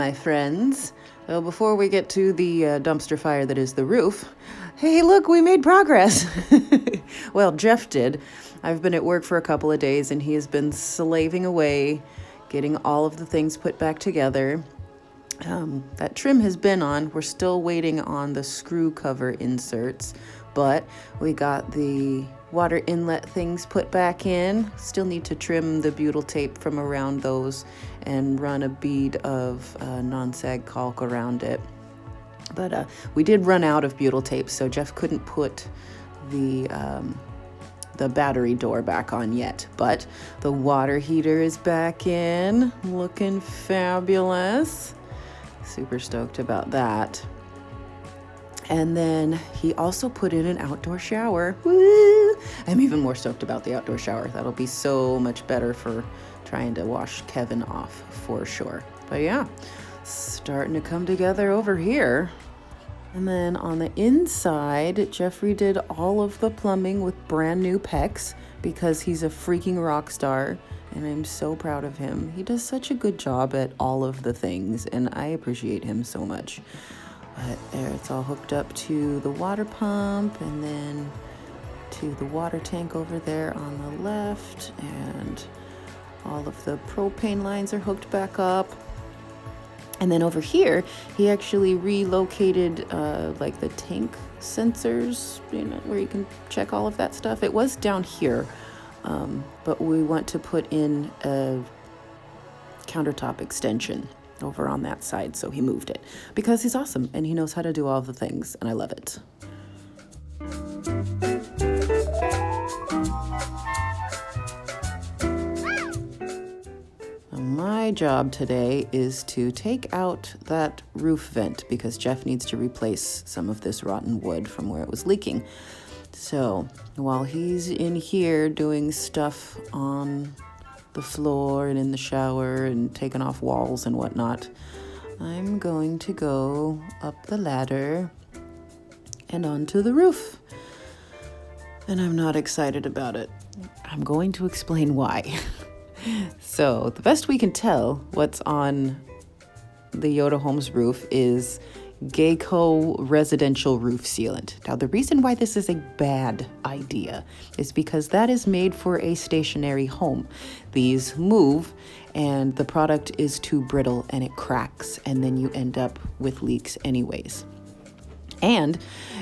my friends. Well, before we get to the dumpster fire that is the roof, hey, look, we made progress. Well, Jeff did. I've been at work for a couple of days, and he has been slaving away, getting all of the things put back together. That trim has been on. We're still waiting on the screw cover inserts, but we got the water inlet things put back in. Still need to trim the butyl tape from around those and run a bead of non-sag caulk around it. But we did run out of butyl tape, so Jeff couldn't put the battery door back on yet. But the water heater is back in, looking fabulous. Super stoked about that. And then he also put in an outdoor shower. Woo! I'm even more stoked about the outdoor shower. That'll be so much better for trying to wash Kevin off for sure. But yeah, starting to come together over here. And then on the inside, Jeffrey did all of the plumbing with brand new PEX because he's a freaking rock star. And I'm so proud of him. He does such a good job at all of the things, and I appreciate him so much. But there, it's all hooked up to the water pump and then to the water tank over there on the left. And all of the propane lines are hooked back up. And then over here, he actually relocated like the tank sensors, you know, where you can check all of that stuff. It was down here, but we want to put in a countertop extension over on that side, so he moved it because he's awesome and he knows how to do all the things, and I love it. My job today is to take out that roof vent because Jeff needs to replace some of this rotten wood from where it was leaking. So while he's in here doing stuff on the floor and in the shower and taking off walls and whatnot, I'm going to go up the ladder and onto the roof. And I'm not excited about it. I'm going to explain why. So the best we can tell, what's on the Yoda Homes roof is Gaco residential roof sealant. Now, the reason why this is a bad idea is because that is made for a stationary home. These move and the product is too brittle and it cracks, and then you end up with leaks anyways. And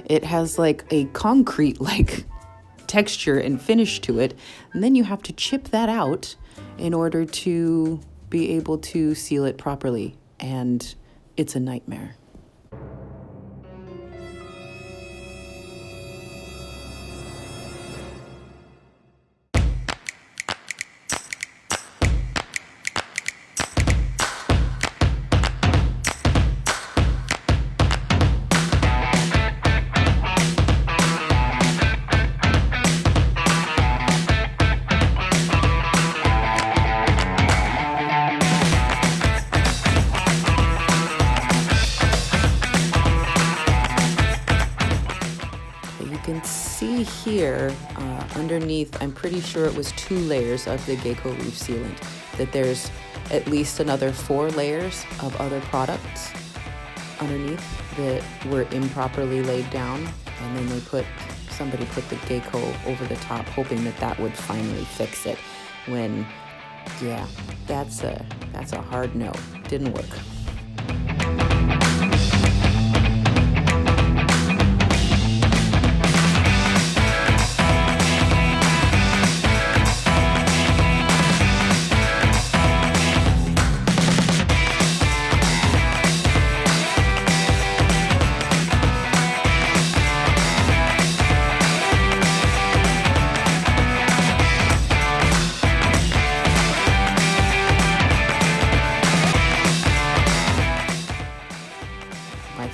it has like a concrete like texture and finish to it, and then you have to chip that out in order to be able to seal it properly, and it's a nightmare. Here, underneath, I'm pretty sure it was 2 layers of the Gaco roof sealant, that there's at least another 4 layers of other products underneath that were improperly laid down, and then somebody put the Gaco over the top, hoping that would finally fix it, when, yeah, that's a hard no. Didn't work.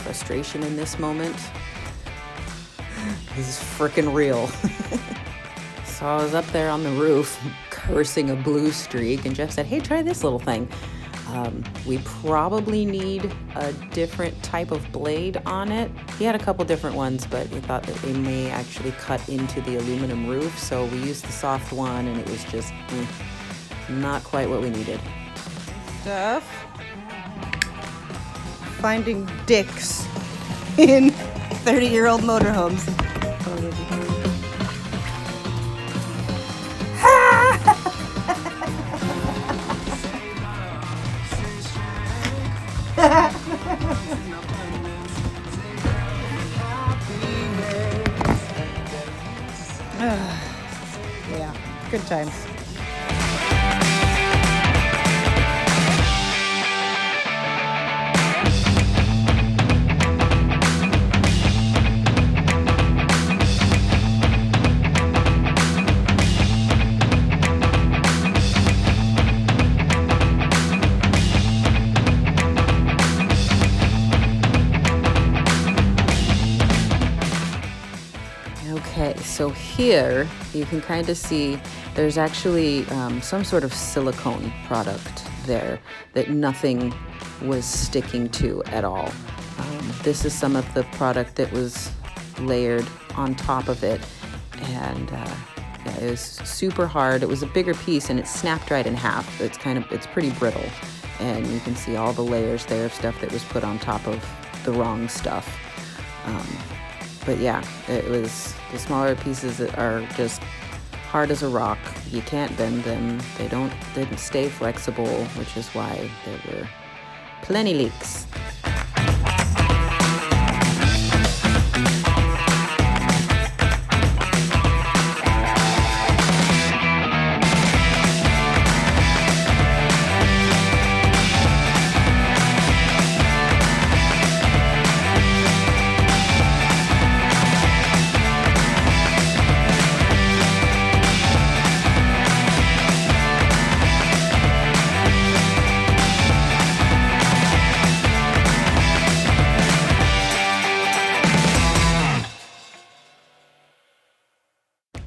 Frustration in this moment is freaking real. So I was up there on the roof cursing a blue streak, and Jeff said, hey, try this little thing. We probably need a different type of blade on it. He had a couple different ones, but we thought that they may actually cut into the aluminum roof, so we used the soft one, and it was just not quite what we needed. Steph? finding dicks in 30-year-old motorhomes. Yeah, good times. Okay, so here you can kind of see there's actually some sort of silicone product there that nothing was sticking to at all. This is some of the product that was layered on top of it, and yeah, it was super hard. It was a bigger piece and it snapped right in half. It's pretty brittle, and you can see all the layers there of stuff that was put on top of the wrong stuff. But yeah, it was the smaller pieces that are just hard as a rock. You can't bend them. They didn't stay flexible, which is why there were plenty leaks.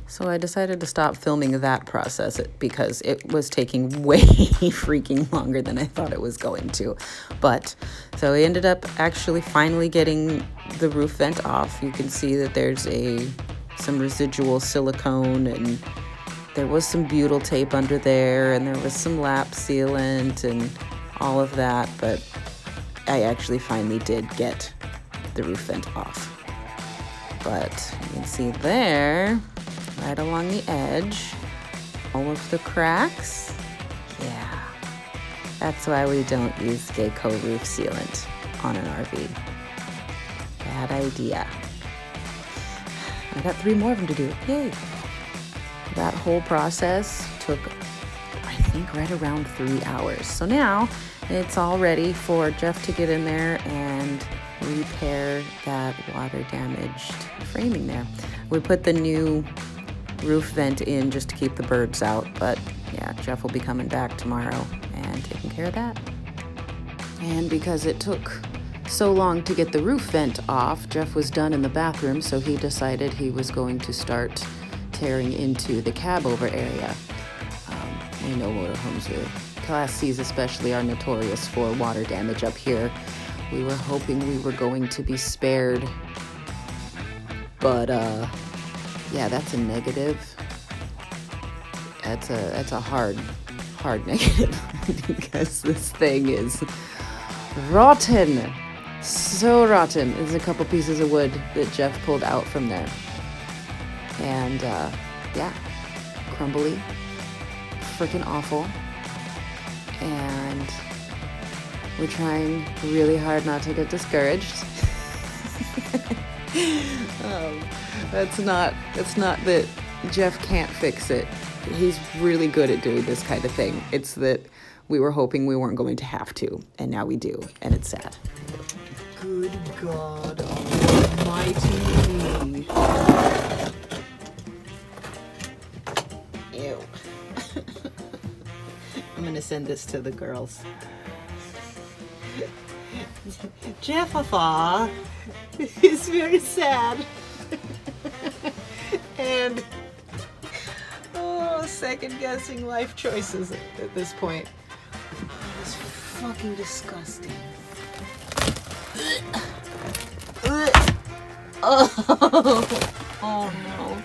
So I decided to stop filming that process because it was taking way freaking longer than I thought it was going to. But so I ended up actually finally getting the roof vent off. You can see that there's some residual silicone, and there was some butyl tape under there, and there was some lap sealant and all of that. But I actually finally did get the roof vent off. But you can see there, right along the edge, all of the cracks. Yeah, that's why we don't use Gaco roof sealant on an RV. Bad idea. I got 3 more of them to do. Yay! That whole process took, I think, right around 3 hours. So now it's all ready for Jeff to get in there and repair that water damaged framing there. We put the new roof vent in just to keep the birds out, but yeah, Jeff will be coming back tomorrow and taking care of that. And because it took so long to get the roof vent off, Jeff was done in the bathroom, so he decided he was going to start tearing into the cab over area. We know motorhomes, Class C's especially, are notorious for water damage up here. We were hoping we were going to be spared, but yeah, that's a negative. That's a hard negative because this thing is rotten. So rotten. There's a couple pieces of wood that Jeff pulled out from there. And yeah, crumbly, freaking awful. And we're trying really hard not to get discouraged. It's not that Jeff can't fix it. He's really good at doing this kind of thing. It's that we were hoping we weren't going to have to, and now we do, and it's sad. Good God almighty. Ew. I'm gonna send this to the girls. Jeffafa is very sad. And second guessing life choices at this point. It's fucking disgusting. Oh no.